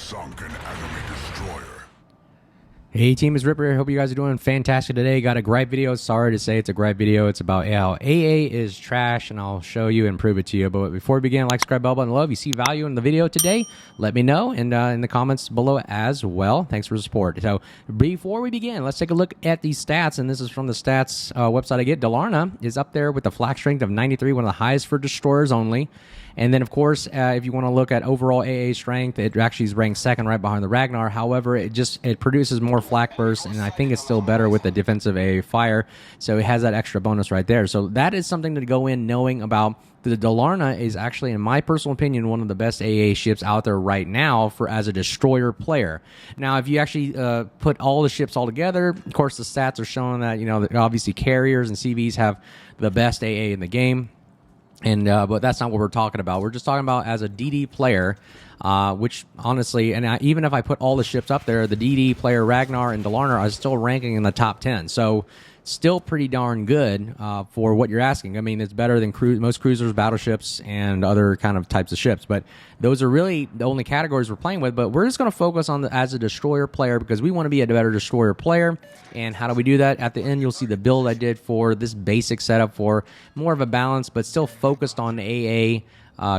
sunk an enemy destroyer. Hey team, it's Ripper here. Hope you guys are doing fantastic today. Got a gripe video. Sorry to say it's a gripe video. It's about how AA is trash, and I'll show you and prove it to you. But before we begin, like, subscribe, bell button below. If you see value in the video today, let me know, and in the comments below as well. Thanks for the support. So before we begin, let's take a look at these stats, and this is from the stats website I get. Dalarna is up there with the flak strength of 93, one of the highest for destroyers only. And then, of course, if you want to look at overall AA strength, it actually is ranked second right behind the Ragnar. However, it produces more flak bursts, and I think it's still better with the defensive AA fire. So it has that extra bonus right there. So that is something to go in knowing about. The Dalarna is actually, in my personal opinion, one of the best AA ships out there right now for as a destroyer player. Now, if you actually put all the ships all together, of course, the stats are showing that, you know, that obviously carriers and CVs have the best AA in the game. And but that's not what we're talking about. We're just talking about as a DD player, which honestly, and even if I put all the ships up there, the DD player Ragnar and Dalarna are still ranking in the top 10. So still pretty darn good for what you're asking. I mean, it's better than most cruisers, battleships, and other kind of types of ships. But those are really the only categories we're playing with. But we're just going to focus on as a destroyer player because we want to be a better destroyer player. And how do we do that? At the end, you'll see the build I did for this basic setup for more of a balance, but still focused on AA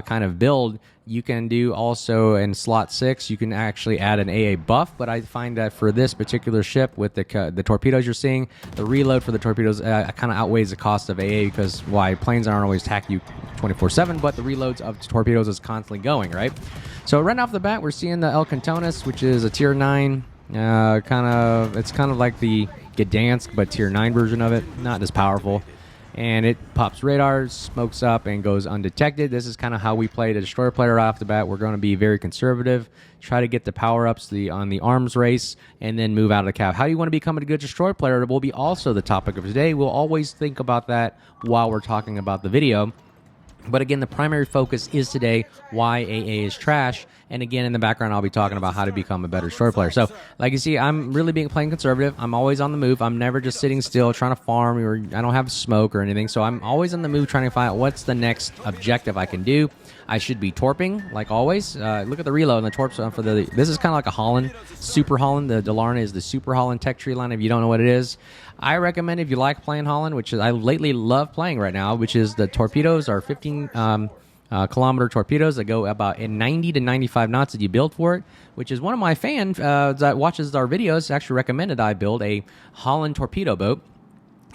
kind of build. You can do also in slot 6, you can actually add an AA buff, but I find that for this particular ship with the torpedoes you're seeing, the reload for the torpedoes kind of outweighs the cost of AA because why planes aren't always attacking you 24/7, but the reloads of torpedoes is constantly going, right? So right off the bat, we're seeing the El Cantones, which is a tier 9, it's kind of like the Gdansk, but tier 9 version of it, not as powerful. And it pops radars, smokes up, and goes undetected. This is kind of how we play the destroyer player right off the bat. We're going to be very conservative, try to get the power-ups on the arms race, and then move out of the cab. How do you want to become a good destroyer player? It will be also the topic of today. We'll always think about that while we're talking about the video. But again, the primary focus is today why AA is trash. And again, in the background, I'll be talking about how to become a better destroyer player. So, like you see, I'm really playing conservative. I'm always on the move. I'm never just sitting still trying to farm, or I don't have smoke or anything. So I'm always on the move trying to find out what's the next objective I can do. I should be torping, like always. Look at the reload and the torps for the... This is kind of like a Holland, Super Holland. The Dalarna is the Super Holland tech tree line, if you don't know what it is. I recommend if you like playing Holland, which is I lately love playing right now, which is the torpedoes are 15 kilometer torpedoes that go about in 90 to 95 knots that you build for it, which is one of my fans that watches our videos actually recommended I build a Holland torpedo boat.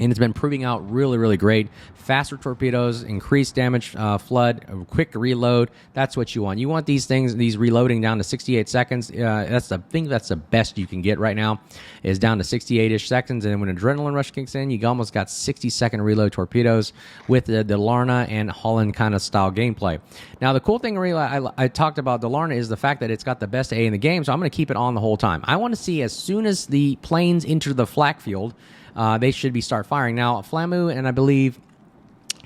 And it's been proving out really, really great. Faster torpedoes, increased damage flood, a quick reload. That's what you want. You want these things, these reloading down to 68 seconds. That's the thing that's the best you can get right now is down to 68-ish seconds. And when adrenaline rush kicks in, you almost got 60-second reload torpedoes with the Dalarna and Holland kind of style gameplay. Now, the cool thing really I talked about Dalarna is the fact that it's got the best A in the game, so I'm going to keep it on the whole time. I want to see as soon as the planes enter the flak field, they should start firing. Now, Flamu and I believe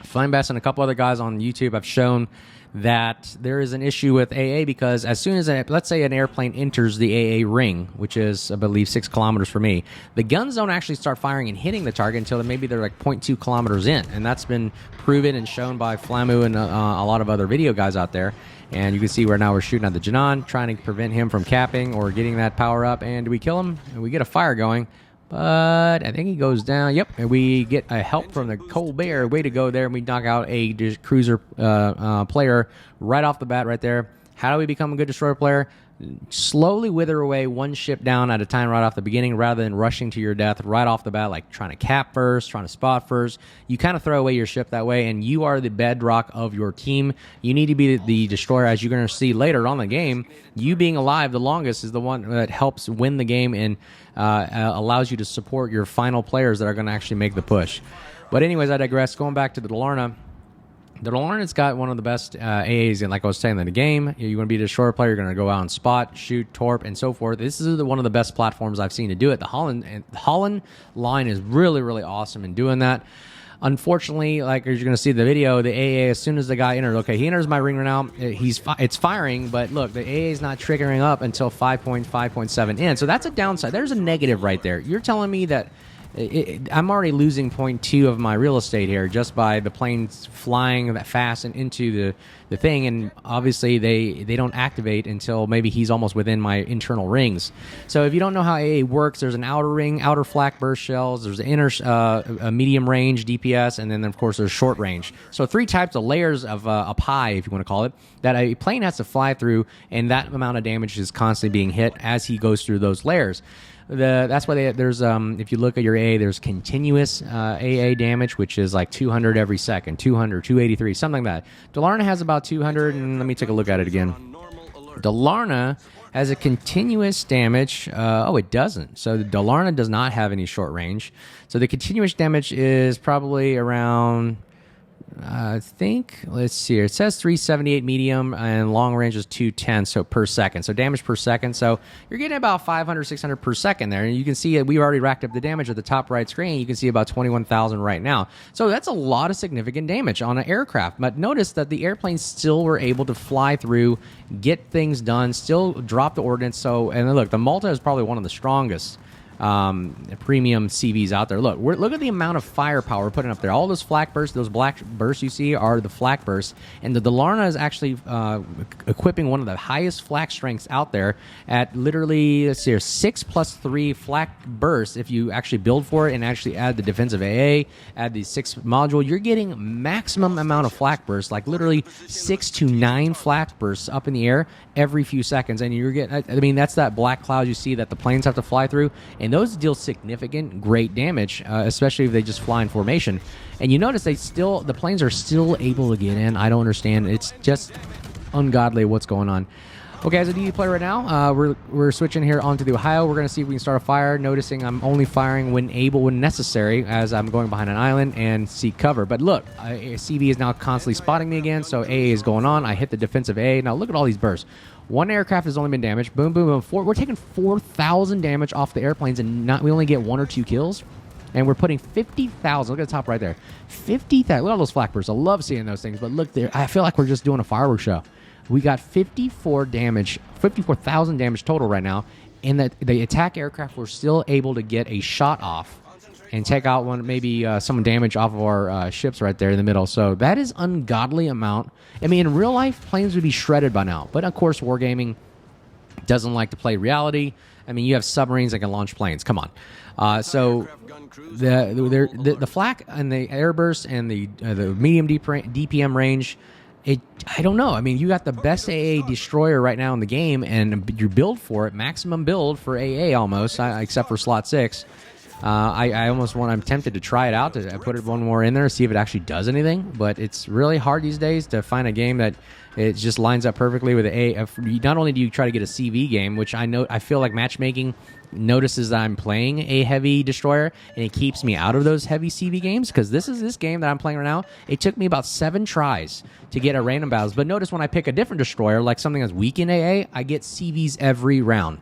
Flambass and a couple other guys on YouTube have shown that there is an issue with AA because as soon as, let's say an airplane enters the AA ring, which is, I believe, 6 kilometers for me, the guns don't actually start firing and hitting the target until maybe they're like 0.2 kilometers in. And that's been proven and shown by Flamu and a lot of other video guys out there. And you can see where now we're shooting at the Janan, trying to prevent him from capping or getting that power up. And do we kill him? And we get a fire going. But I think he goes down. Yep, and we get a help from the Colbert. Way to go there, and we knock out a cruiser player right off the bat right there. How do we become a good destroyer player? Slowly wither away one ship down at a time right off the beginning rather than rushing to your death right off the bat, like trying to cap first, trying to spot first. You kind of throw away your ship that way, and you are the bedrock of your team. You need to be the destroyer, as you're going to see later on in the game. You being alive the longest is the one that helps win the game and allows you to support your final players that are going to actually make the push. But anyways, I digress. Going back to the Dalarna. The Dalarna's got one of the best AAs, and like I was saying in the game, you want to be a destroyer player, you're going to go out and spot, shoot, torp, and so forth. This is one of the best platforms I've seen to do it. The Holland line is really, really awesome in doing that. Unfortunately, like as you're going to see in the video, the AA, as soon as the guy enters, okay, he enters my ring right now, it's firing, but look, the AA is not triggering up until 5.5.7 in. So that's a downside. There's a negative right there. You're telling me that I'm already losing 0.2 of my real estate here just by the planes flying that fast and into the thing, and obviously they don't activate until maybe he's almost within my internal rings. So if you don't know how AA works, there's an outer ring, outer flak burst shells, there's an inner a medium range DPS, and then of course there's short range. So 3 types of layers of a pie, if you want to call it, that a plane has to fly through, and that amount of damage is constantly being hit as he goes through those layers. That's why there's if you look at your AA, there's continuous AA damage, which is like 200 every second, 200, 283, something like that. Dalarna has about 200, and let me take a look at it again. Dalarna has a continuous damage. Oh, it doesn't. So the Dalarna does not have any short range. So the continuous damage is probably around, I think, let's see here. It says 378 medium and long range is 210 so per second. So damage per second. So you're getting about 500, 600 per second there. And you can see we've already racked up the damage at the top right screen. You can see about 21,000 right now. So that's a lot of significant damage on an aircraft. But notice that the airplanes still were able to fly through, get things done, still drop the ordnance. So, and look, the Malta is probably one of the strongest premium CVs out there. Look at the amount of firepower we're putting up there. All those flak bursts, those black bursts you see are the flak bursts, and the Dalarna is actually equipping one of the highest flak strengths out there at literally, let's see here, 6+3 flak bursts. If you actually build for it and actually add the defensive AA, add the 6 module, you're getting maximum amount of flak bursts, like literally 6 to 9 flak bursts up in the air every few seconds, and you're getting, I mean, that's that black cloud you see that the planes have to fly through, and those deal significant, great damage, especially if they just fly in formation. And you notice the planes are still able to get in. I don't understand. It's just ungodly what's going on. Okay, as a DD player right now, we're switching here onto the Ohio. We're going to see if we can start a fire, noticing I'm only firing when necessary, as I'm going behind an island and seek cover. But look, CV is now constantly spotting me again, so AA is going on. I hit the defensive AA. Now look at all these bursts. One aircraft has only been damaged. Boom, boom, boom. We're taking 4,000 damage off the airplanes, and we only get 1 or 2 kills. And we're putting 50,000. Look at the top right there. 50,000. Look at all those flak bursts. I love seeing those things. But look there. I feel like we're just doing a fireworks show. We got 54,000 damage total right now. And the attack aircraft were still able to get a shot off and take out some damage off of our ships right there in the middle. So that is ungodly amount. I mean, in real life, planes would be shredded by now. But of course, wargaming doesn't like to play reality. I mean, you have submarines that can launch planes. Come on. So the flak and the airburst and the medium DPM range, I don't know. I mean, you got the best AA destroyer right now in the game, and your build for it, maximum build for AA almost, except for slot 6. I'm tempted to try it out, to put it one more in there, see if it actually does anything. But it's really hard these days to find a game that it just lines up perfectly with A. Not only do you try to get a CV game, which I feel like matchmaking notices that I'm playing a heavy destroyer, and it keeps me out of those heavy CV games, because this game that I'm playing right now, it took me about 7 tries to get a random battles. But notice when I pick a different destroyer, like something that's weak in AA, I get CVs every round.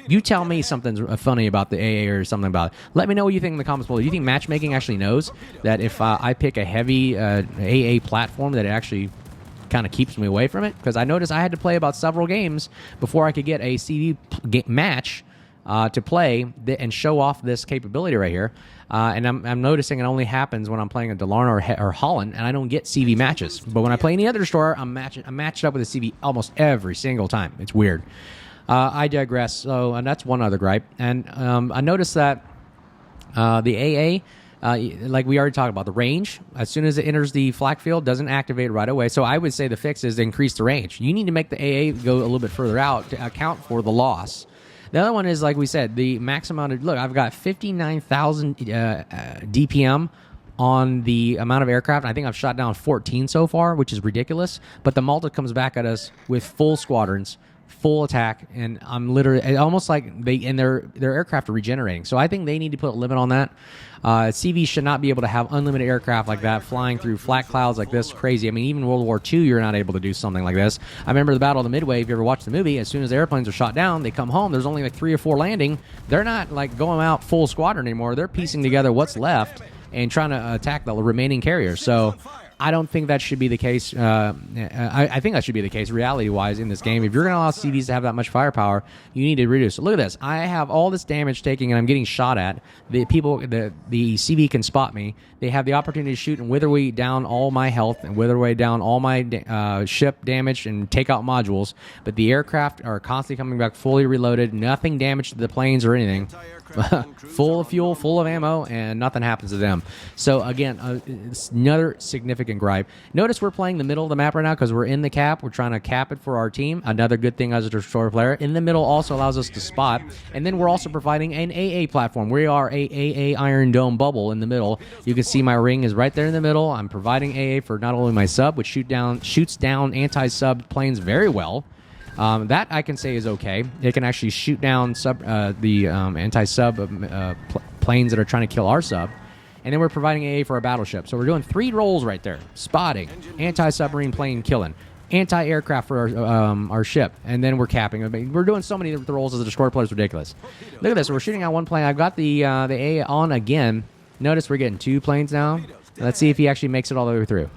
You tell me something's funny about the AA or something about it. Let me know what you think in the comments below. Do you think matchmaking actually knows that if I pick a heavy AA platform, that it actually kind of keeps me away from it? Because I noticed I had to play about several games before I could get a CV match to play and show off this capability right here. And I'm noticing it only happens when I'm playing a Dalarna or Holland, and I don't get CV matches. But when I play any other destroyer, I'm matched up with a CV almost every single time. It's weird. I digress. So, and that's one other gripe. And I noticed that the AA, like we already talked about, the range, as soon as it enters the flak field, doesn't activate right away. So I would say the fix is to increase the range. You need to make the AA go a little bit further out to account for the loss. The other one is, like we said, the max amount of... Look, I've got 59,000 DPM on the amount of aircraft. I think I've shot down 14 so far, which is ridiculous. But the Malta comes back at us with full squadrons, full attack, and I'm literally almost like their aircraft are regenerating. So I think they need to put a limit on that. CV should not be able to have unlimited aircraft like that flying through flat clouds like this. Crazy. I mean, even World War II, you're not able to do something like this. I remember the Battle of the Midway. If you ever watched the movie, as soon as the airplanes are shot down, they come home. There's only like 3 or 4 landing. They're not like going out full squadron anymore. They're piecing together what's left and trying to attack the remaining carriers. So I don't think that should be the case. I think that should be the case reality-wise in this game. If you're going to allow CVs to have that much firepower, you need to reduce it. Look at this. I have all this damage taking, and I'm getting shot at. The CV can spot me. They have the opportunity to shoot and wither away down all my health and wither away down all my ship damage and take out modules. But the aircraft are constantly coming back fully reloaded. Nothing damaged to the planes or anything. Full of fuel, full of ammo, and nothing happens to them. So again, it's another significant gripe. Notice we're playing the middle of the map right now because we're in the cap. We're trying to cap it for our team. Another good thing as a destroyer player. In the middle also allows us to spot. And then we're also providing an AA platform. We are a AA Iron Dome bubble in the middle. You can see my ring is right there in the middle. I'm providing AA for not only my sub, which shoots down anti-sub planes very well. That I can say is okay. It can actually shoot down the anti-sub planes that are trying to kill our sub. And then we're providing AA for our battleship. So we're doing 3 roles right there. Spotting, anti-submarine plane killing, anti-aircraft for our ship. And then we're capping. I mean, we're doing so many roles as a destroyer player. It's ridiculous. Look at this. We're shooting out one plane. I've got the AA on again. Notice we're getting 2 planes now. Let's see if he actually makes it all the way through.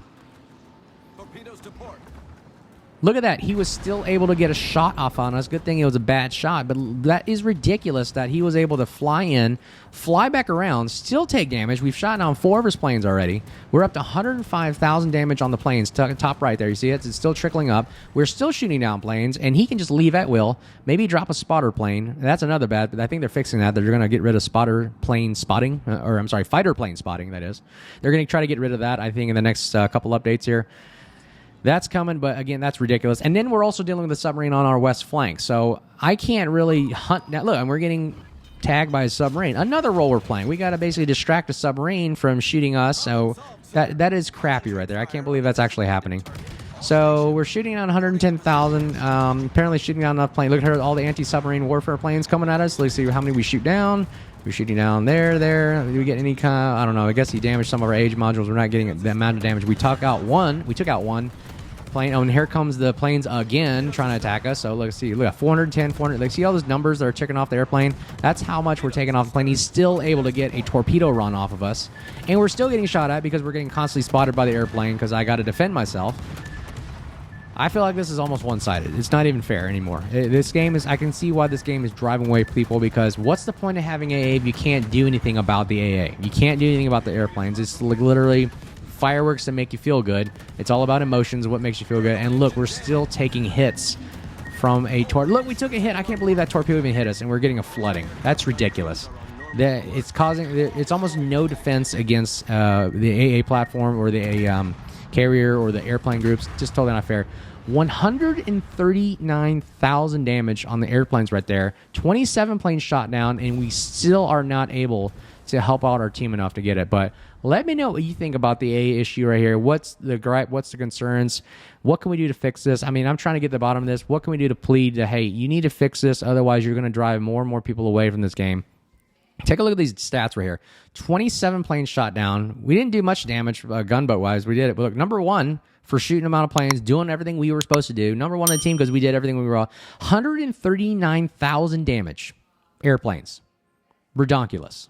Look at that. He was still able to get a shot off on us. Good thing it was a bad shot, but that is ridiculous that he was able to fly in, fly back around, still take damage. We've shot down 4 of his planes already. We're up to 105,000 damage on the planes. Top right there, you see it? It's still trickling up. We're still shooting down planes, and he can just leave at will. Maybe drop a spotter plane. That's another bad, but I think they're fixing that. They're going to get rid of spotter plane spotting, or I'm sorry, fighter plane spotting, that is. They're going to try to get rid of that, I think, in the next couple updates here. That's coming, but again, that's ridiculous. And then we're also dealing with a submarine on our west flank, so I can't really hunt. Now, look, and we're getting tagged by a submarine. Another role we're playing. We got to basically distract a submarine from shooting us, so that is crappy right there. I can't believe that's actually happening. So we're shooting down 110,000. Apparently shooting down enough planes. Look at all the anti-submarine warfare planes coming at us. Let's see how many we shoot down. We're shooting down there. Do we get any kind of, I don't know. I guess he damaged some of our age modules. We're not getting the amount of damage. We took out one plane. Oh, and here comes the planes again trying to attack us. So let's see. Look at 410, 400. Like, see all those numbers that are ticking off the airplane? That's how much we're taking off the plane. He's still able to get a torpedo run off of us. And we're still getting shot at because we're getting constantly spotted by the airplane because I got to defend myself. I feel like this is almost one-sided. It's not even fair anymore. This game is, I can see why this game is driving away people, because what's the point of having AA if you can't do anything about the AA? You can't do anything about the airplanes. It's like literally fireworks that make you feel good. It's all about emotions, what makes you feel good. And look, we're still taking hits from a torpedo. Look, we took a hit. I can't believe that torpedo even hit us, and we're getting a flooding. That's ridiculous. It's almost no defense against the AA platform or the carrier or the airplane groups. Just totally not fair. 139,000 damage on the airplanes right there. 27 planes shot down, and we still are not able to help out our team enough to get it. But let me know what you think about the AA issue right here. What's the gripe? What's the concerns? What can we do to fix this? I mean, I'm trying to get to the bottom of this. What can we do to plead to, hey, you need to fix this, otherwise you're going to drive more and more people away from this game. Take a look at these stats right here. 27 planes shot down. We didn't do much damage gunboat-wise. We did it. But look, number one for shooting them out of planes, doing everything we were supposed to do. Number one on the team because we did everything we were on. 139,000 damage. Airplanes. Redonkulous.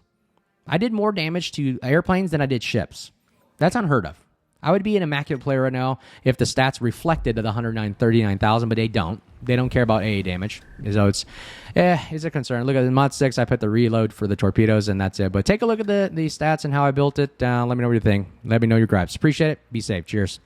I did more damage to airplanes than I did ships. That's unheard of. I would be an immaculate player right now if the stats reflected the 139,000, but they don't. They don't care about AA damage. So it's a concern. Look at the mod 6. I put the reload for the torpedoes, and that's it. But take a look at the stats and how I built it. Let me know what you think. Let me know your gripes. Appreciate it. Be safe. Cheers.